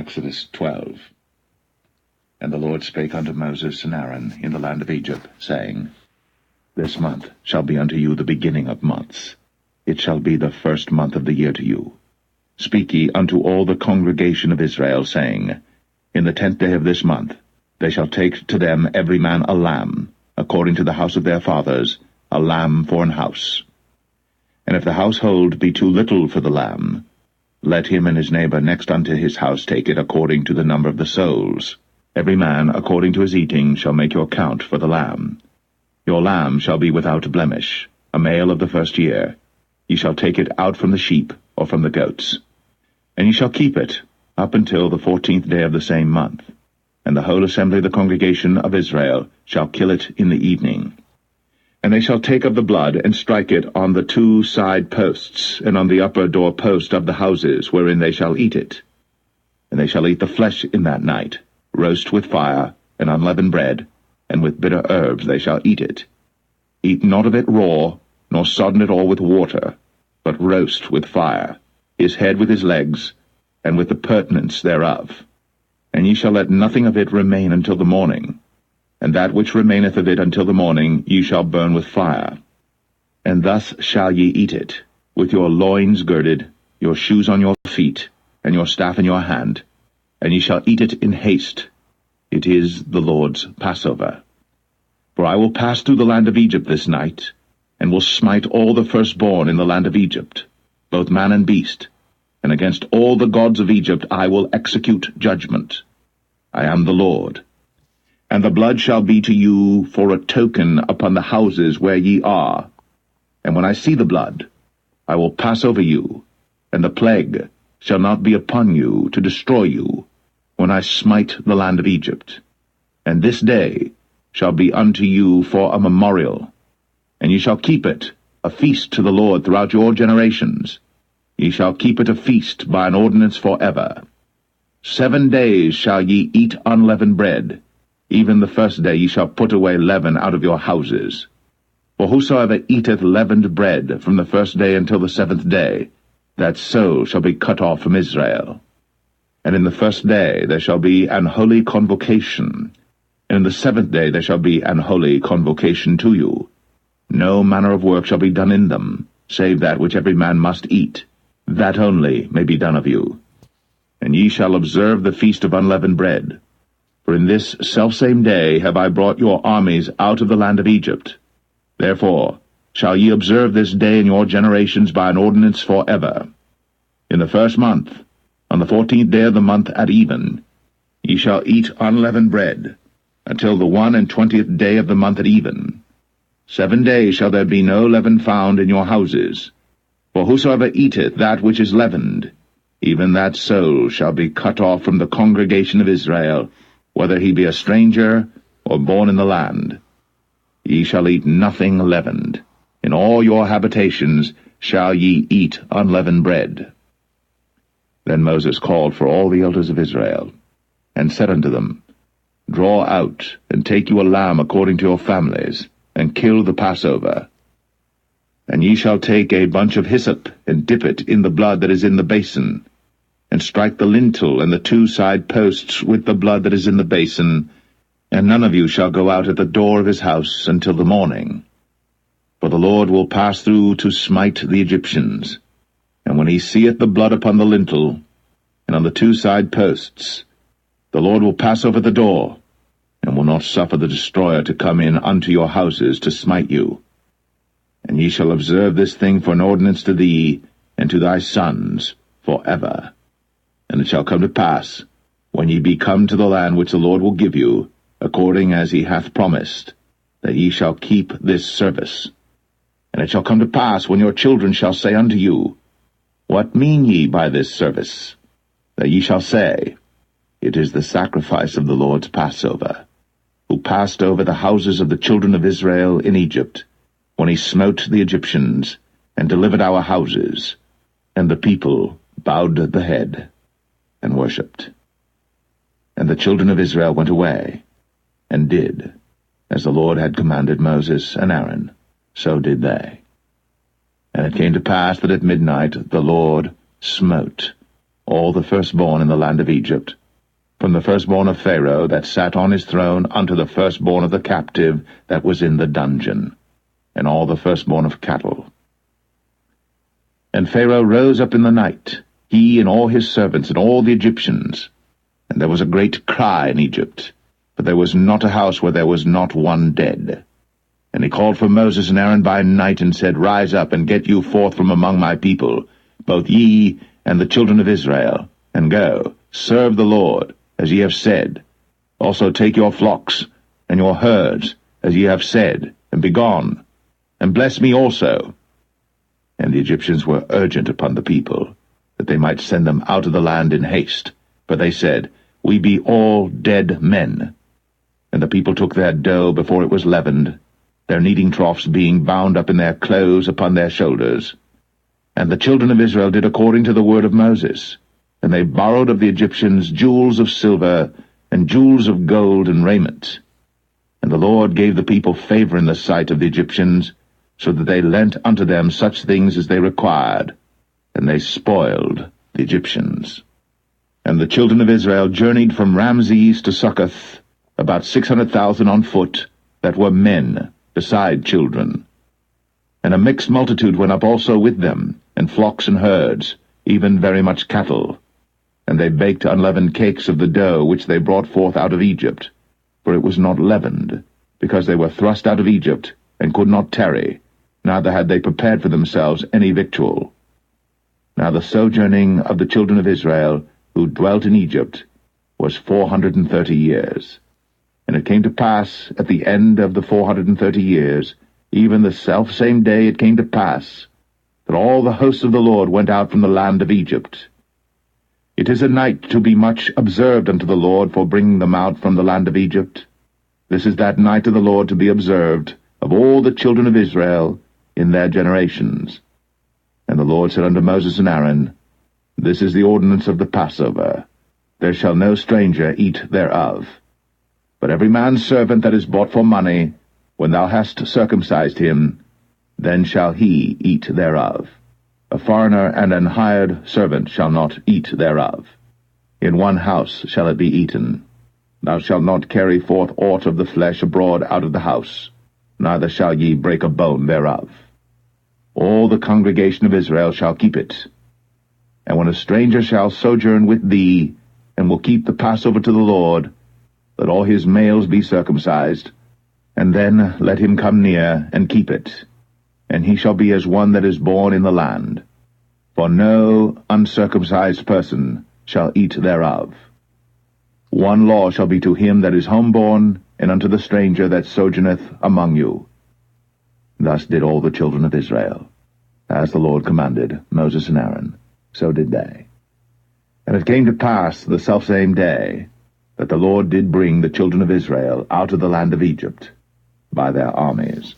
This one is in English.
Exodus 12. And the Lord spake unto Moses and Aaron in the land of Egypt, saying, This month shall be unto you the beginning of months. It shall be the first month of the year to you. Speak ye unto all the congregation of Israel, saying, In the 10th day of this month they shall take to them every man a lamb, according to the house of their fathers, a lamb for an house. And if the household be too little for the lamb, let him and his neighbor next unto his house take it according to the number of the souls. Every man according to his eating shall make your count for the lamb. Your lamb shall be without blemish, a male of the first year. Ye shall take it out from the sheep or from the goats. And ye shall keep it up until the 14th day of the same month. And the whole assembly of the congregation of Israel shall kill it in the evening. And they shall take of the blood, and strike it on the 2 side posts, and on the upper door post of the houses, wherein they shall eat it. And they shall eat the flesh in that night, roast with fire, and unleavened bread, and with bitter herbs they shall eat it. Eat not of it raw, nor sodden it all with water, but roast with fire, his head with his legs, and with the purtenance thereof. And ye shall let nothing of it remain until the morning. And that which remaineth of it until the morning ye shall burn with fire. And thus shall ye eat it, with your loins girded, your shoes on your feet, and your staff in your hand. And ye shall eat it in haste. It is the Lord's Passover. For I will pass through the land of Egypt this night, and will smite all the firstborn in the land of Egypt, both man and beast, and against all the gods of Egypt I will execute judgment. I am the Lord. And the blood shall be to you for a token upon the houses where ye are. And when I see the blood, I will pass over you, and the plague shall not be upon you to destroy you, when I smite the land of Egypt. And this day shall be unto you for a memorial, and ye shall keep it a feast to the Lord throughout your generations. Ye shall keep it a feast by an ordinance forever. 7 days shall ye eat unleavened bread. Even the first day ye shall put away leaven out of your houses. For whosoever eateth leavened bread from the first day until the 7th day, that soul shall be cut off from Israel. And in the first day there shall be an holy convocation, and in the 7th day there shall be an holy convocation to you. No manner of work shall be done in them, save that which every man must eat. That only may be done of you. And ye shall observe the feast of unleavened bread. For in this selfsame day have I brought your armies out of the land of Egypt. Therefore shall ye observe this day in your generations by an ordinance forever. In the 1st month, on the 14th day of the month at even, ye shall eat unleavened bread, until the 21st day of the month at even. 7 days shall there be no leaven found in your houses. For whosoever eateth that which is leavened, even that soul shall be cut off from the congregation of Israel, whether he be a stranger or born in the land. Ye shall eat nothing leavened. In all your habitations shall ye eat unleavened bread. Then Moses called for all the elders of Israel, and said unto them, Draw out, and take you a lamb according to your families, and kill the Passover. And ye shall take a bunch of hyssop, and dip it in the blood that is in the basin, and strike the lintel and the 2 side posts with the blood that is in the basin, and none of you shall go out at the door of his house until the morning. For the Lord will pass through to smite the Egyptians. And when he seeth the blood upon the lintel, and on the 2 side posts, the Lord will pass over the door, and will not suffer the destroyer to come in unto your houses to smite you. And ye shall observe this thing for an ordinance to thee, and to thy sons, forever. And it shall come to pass, when ye be come to the land which the Lord will give you, according as he hath promised, that ye shall keep this service. And it shall come to pass, when your children shall say unto you, What mean ye by this service? That ye shall say, It is the sacrifice of the Lord's Passover, who passed over the houses of the children of Israel in Egypt, when he smote the Egyptians, and delivered our houses. And the people bowed the head, and worshipped. And the children of Israel went away, and did, as the Lord had commanded Moses and Aaron, so did they. And it came to pass that at midnight the Lord smote all the firstborn in the land of Egypt, from the firstborn of Pharaoh that sat on his throne unto the firstborn of the captive that was in the dungeon, and all the firstborn of cattle. And Pharaoh rose up in the night, he and all his servants and all the Egyptians, and there was a great cry in Egypt, for there was not a house where there was not one dead. And he called for Moses and Aaron by night, and said, Rise up, and get you forth from among my people, both ye and the children of Israel, and go, serve the Lord, as ye have said. Also take your flocks and your herds, as ye have said, and be gone, and bless me also. And the Egyptians were urgent upon the people, that they might send them out of the land in haste. For they said, We be all dead men. And the people took their dough before it was leavened, their kneading troughs being bound up in their clothes upon their shoulders. And the children of Israel did according to the word of Moses, and they borrowed of the Egyptians jewels of silver, and jewels of gold and raiment. And the Lord gave the people favor in the sight of the Egyptians, so that they lent unto them such things as they required, and they spoiled the Egyptians. And the children of Israel journeyed from Ramses to Succoth, about 600,000 on foot, that were men, beside children. And a mixed multitude went up also with them, and flocks and herds, even very much cattle. And they baked unleavened cakes of the dough which they brought forth out of Egypt, for it was not leavened, because they were thrust out of Egypt, and could not tarry, neither had they prepared for themselves any victual. Now the sojourning of the children of Israel, who dwelt in Egypt, was 430 years. And it came to pass, at the end of the 430 years, even the selfsame day it came to pass, that all the hosts of the Lord went out from the land of Egypt. It is a night to be much observed unto the Lord for bringing them out from the land of Egypt. This is that night of the Lord to be observed of all the children of Israel in their generations. And the Lord said unto Moses and Aaron, This is the ordinance of the Passover. There shall no stranger eat thereof. But every man's servant that is bought for money, when thou hast circumcised him, then shall he eat thereof. A foreigner and an hired servant shall not eat thereof. In one house shall it be eaten. Thou shalt not carry forth aught of the flesh abroad out of the house, neither shall ye break a bone thereof. All the congregation of Israel shall keep it. And when a stranger shall sojourn with thee, and will keep the Passover to the Lord, let all his males be circumcised, and then let him come near and keep it, and he shall be as one that is born in the land. For no uncircumcised person shall eat thereof. One law shall be to him that is homeborn, and unto the stranger that sojourneth among you. Thus did all the children of Israel. As the Lord commanded Moses and Aaron, so did they. And it came to pass the selfsame day, that the Lord did bring the children of Israel out of the land of Egypt by their armies.